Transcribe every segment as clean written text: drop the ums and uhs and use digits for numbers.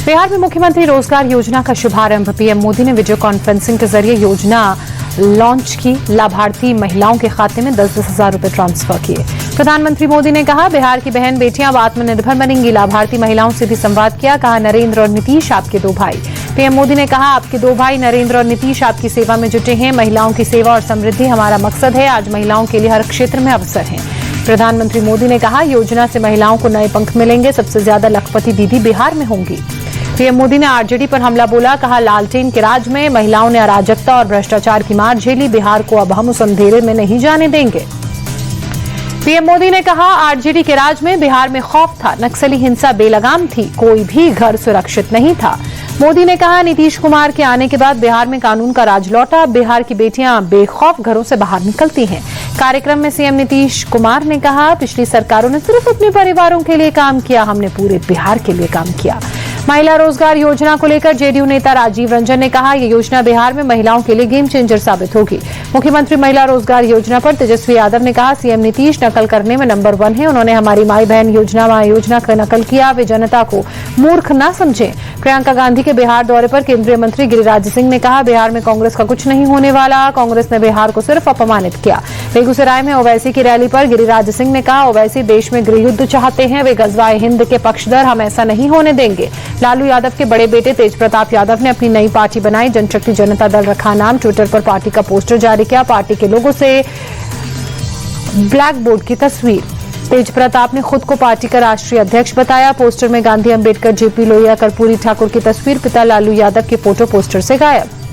बिहार में मुख्यमंत्री रोजगार योजना का शुभारंभ। पीएम मोदी ने वीडियो कॉन्फ्रेंसिंग के जरिए योजना लॉन्च की। लाभार्थी महिलाओं के खाते में 10-10 हजार रुपए ट्रांसफर किए। प्रधानमंत्री मोदी ने कहा, बिहार की बहन बेटियां अब आत्मनिर्भर बनेंगी। लाभार्थी महिलाओं से भी संवाद किया। कहा, नरेंद्र और नीतीश आपके दो भाई। पीएम मोदी ने कहा, आपके दो भाई नरेंद्र और नीतीश आपकी सेवा में जुटे हैं। महिलाओं की सेवा और समृद्धि हमारा मकसद है। आज महिलाओं के लिए हर क्षेत्र में अवसर हैं। प्रधानमंत्री मोदी ने कहा, योजना से महिलाओं को नए पंख मिलेंगे। सबसे ज्यादा लखपति दीदी बिहार में होंगी। पीएम मोदी ने आरजेडी पर हमला बोला। कहा, लालटेन के राज में महिलाओं ने अराजकता और भ्रष्टाचार की मार झेली। बिहार को अब हम उस अंधेरे में नहीं जाने देंगे। पीएम मोदी ने कहा, आरजेडी के राज में बिहार में खौफ था। नक्सली हिंसा बेलगाम थी। कोई भी घर सुरक्षित नहीं था। मोदी ने कहा, नीतीश कुमार के आने के बाद बिहार में कानून का राज लौटा। बिहार की बेटियां बेखौफ घरों से बाहर निकलती हैं। कार्यक्रम में सीएम नीतीश कुमार ने कहा, पिछली सरकारों ने सिर्फ अपने परिवारों के लिए काम किया, हमने पूरे बिहार के लिए काम किया। महिला रोजगार योजना को लेकर जेडीयू नेता राजीव रंजन ने कहा, यह योजना बिहार में महिलाओं के लिए गेम चेंजर साबित होगी। मुख्यमंत्री महिला रोजगार योजना पर तेजस्वी यादव ने कहा, सीएम नीतीश नकल करने में नंबर 1 है। उन्होंने हमारी माई बहन योजना मां योजना का नकल किया। वे जनता को मूर्ख न समझें। प्रियंका गांधी के बिहार दौरे पर केंद्रीय मंत्री गिरिराज सिंह ने कहा, बिहार में कांग्रेस का कुछ नहीं होने वाला। कांग्रेस ने बिहार को सिर्फ अपमानित किया। बेगूसराय में ओवैसी की रैली पर गिरिराज सिंह ने कहा, ओवैसी देश में गृह युद्ध चाहते हैं। वे गजवाए हिंद के पक्षधर, हम ऐसा नहीं होने देंगे। लालू यादव के बड़े बेटे तेज प्रताप यादव ने अपनी नई पार्टी बनाई, जनशक्ति जनता दल रखा नाम। ट्विटर पर पार्टी का पोस्टर जारी किया। पार्टी के लोगों से ब्लैक बोर्ड की तस्वीर। तेज प्रताप ने खुद को पार्टी का राष्ट्रीय अध्यक्ष बताया। पोस्टर में गांधी, अंबेडकर, जेपी लोहिया, कर्पूरी ठाकुर की तस्वीर। पिता लालू यादव की फोटो पोस्टर से गायब।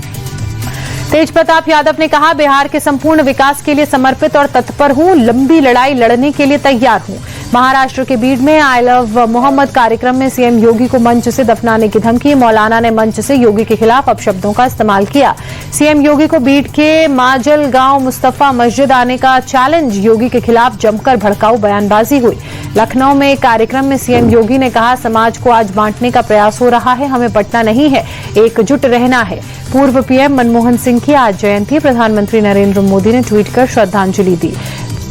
तेज प्रताप यादव ने कहा, बिहार के संपूर्ण विकास के लिए समर्पित और तत्पर हूं। लंबी लड़ाई लड़ने के लिए तैयार हूं। महाराष्ट्र के बीड में आई लव मोहम्मद कार्यक्रम में सीएम योगी को मंच से दफनाने की धमकी। मौलाना ने मंच से योगी के खिलाफ अपशब्दों का इस्तेमाल किया। सीएम योगी को बीड के माजल गांव मुस्तफा मस्जिद आने का चैलेंज। योगी के खिलाफ जमकर भड़काऊ बयानबाजी हुई। लखनऊ में एक कार्यक्रम में सीएम योगी ने कहा, समाज को आज बांटने का प्रयास हो रहा है। हमें बंटना नहीं है, एकजुट रहना है। पूर्व पीएम मनमोहन सिंह की आज जयंती। प्रधानमंत्री नरेंद्र मोदी ने ट्वीट कर श्रद्धांजलि दी।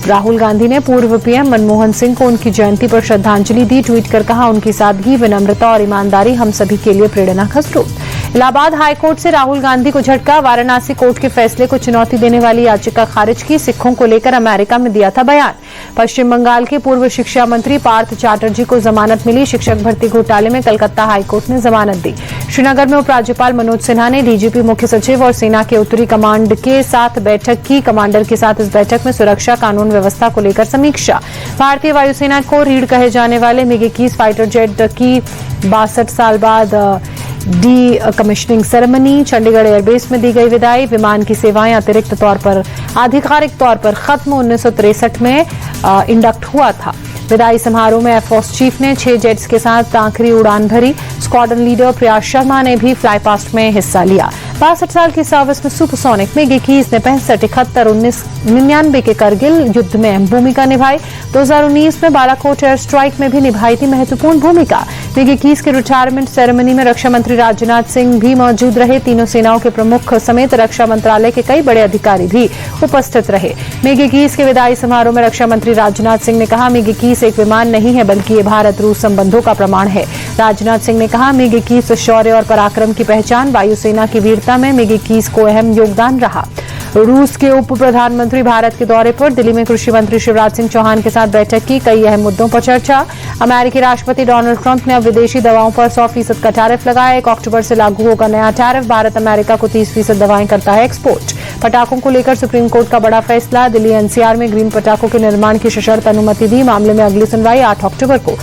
राहुल गांधी ने पूर्व पीएम मनमोहन सिंह को उनकी जयंती पर श्रद्धांजलि दी। ट्वीट कर कहा, उनकी सादगी, विनम्रता और ईमानदारी हम सभी के लिए प्रेरणा का स्रोत। इलाहाबाद हाईकोर्ट से राहुल गांधी को झटका। वाराणसी कोर्ट के फैसले को चुनौती देने वाली याचिका खारिज की। सिखों को लेकर अमेरिका में दिया था बयान। पश्चिम बंगाल के पूर्व शिक्षा मंत्री पार्थ चैटर्जी को जमानत मिली। शिक्षक भर्ती घोटाले में कलकत्ता हाईकोर्ट ने जमानत दी। श्रीनगर में उपराज्यपाल मनोज सिन्हा ने डीजीपी, मुख्य सचिव और सेना के उत्तरी कमांड के साथ बैठक की। कमांडर के साथ इस बैठक में सुरक्षा, कानून व्यवस्था को लेकर समीक्षा। भारतीय वायुसेना को रीढ़ कहे जाने वाले मिग 21 फाइटर जेट की 62 साल बाद D commissioning ceremony. Chandigarh airbase में दी गई विदाई। विमान की सेवाएं अतिरिक्त तौर पर आधिकारिक तौर पर खत्म। 1963 में इंडक्ट हुआ था। विदाई समारोह में एयरफोर्स चीफ ने 6 जेट्स के साथ आखिरी उड़ान भरी। स्क्वाड्रन लीडर प्रयास शर्मा ने भी फ्लाई पास्ट में हिस्सा लिया। 62 साल की सर्विस में सुपरसोनिक मिग 21 ने 65, 71, 19, 99 के करगिल युद्ध में अहम भूमिका निभाई। 2019 में बालाकोट एयर स्ट्राइक में भी निभाई थी महत्वपूर्ण भूमिका। मिग 21 के रिटायरमेंट सेरेमनी में रक्षा मंत्री राजनाथ सिंह भी मौजूद रहे। तीनों सेनाओं के प्रमुख समेत रक्षा मंत्रालय के कई बड़े अधिकारी भी उपस्थित रहे। मिग 21 के विदाई समारोह में रक्षा मंत्री राजनाथ सिंह ने कहा, मिग 21 एक विमान नहीं है, बल्कि ये भारत रूस संबंधों का प्रमाण है। राजनाथ सिंह ने कहा, मिग 21 शौर्य और पराक्रम की पहचान। वायुसेना की वीरता में मिग 21 को अहम योगदान रहा। रूस के उप प्रधानमंत्री भारत के दौरे पर। दिल्ली में कृषि मंत्री शिवराज सिंह चौहान के साथ बैठक की। कई अहम मुद्दों पर चर्चा। अमेरिकी राष्ट्रपति डोनाल्ड ट्रंप ने अब विदेशी दवाओं पर 100% का टैरिफ लगाया। 1 अक्टूबर से लागू होगा नया टैरिफ। भारत अमेरिका को 30% दवाएं करता है एक्सपोर्ट। पटाखों को लेकर सुप्रीम कोर्ट का बड़ा फैसला। दिल्ली एनसीआर में ग्रीन पटाखों के निर्माण की सशर्त अनुमति दी। मामले में अगली सुनवाई 8 अक्टूबर को।